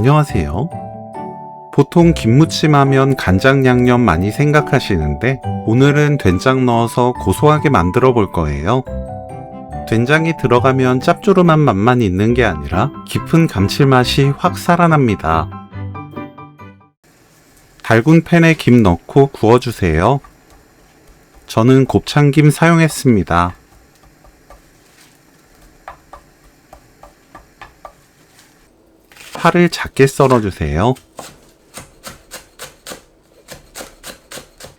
안녕하세요. 보통 김무침 하면 간장 양념 많이 생각하시는데 오늘은 된장 넣어서 고소하게 만들어 볼 거예요. 된장이 들어가면 짭조름한 맛만 있는 게 아니라 깊은 감칠맛이 확 살아납니다. 달군 팬에 김 넣고 구워주세요. 저는 곱창김 사용했습니다. 파를 작게 썰어주세요.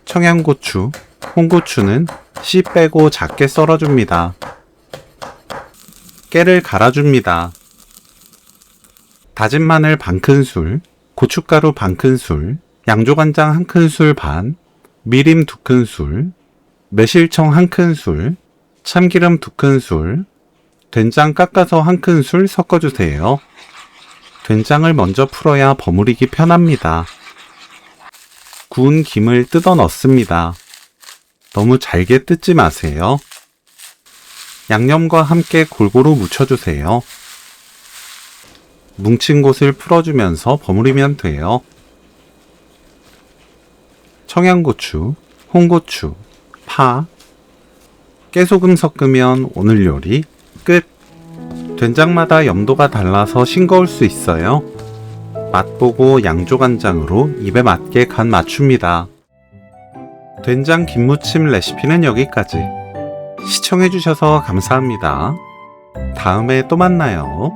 청양고추, 홍고추는 씨 빼고 작게 썰어줍니다. 깨를 갈아줍니다. 다진 마늘 반큰술, 고춧가루 반큰술, 양조간장 1큰술 반, 미림 2큰술, 매실청 1큰술, 참기름 2큰술, 된장 깎아서 1큰술 섞어주세요. 된장을 먼저 풀어야 버무리기 편합니다. 구운 김을 뜯어 넣습니다. 너무 잘게 뜯지 마세요. 양념과 함께 골고루 묻혀주세요. 뭉친 곳을 풀어주면서 버무리면 돼요. 청양고추, 홍고추, 파, 깨소금 섞으면 오늘 요리 끝! 된장마다 염도가 달라서 싱거울 수 있어요. 맛보고 양조간장으로 입에 맞게 간 맞춥니다. 된장 김무침 레시피는 여기까지. 시청해주셔서 감사합니다. 다음에 또 만나요.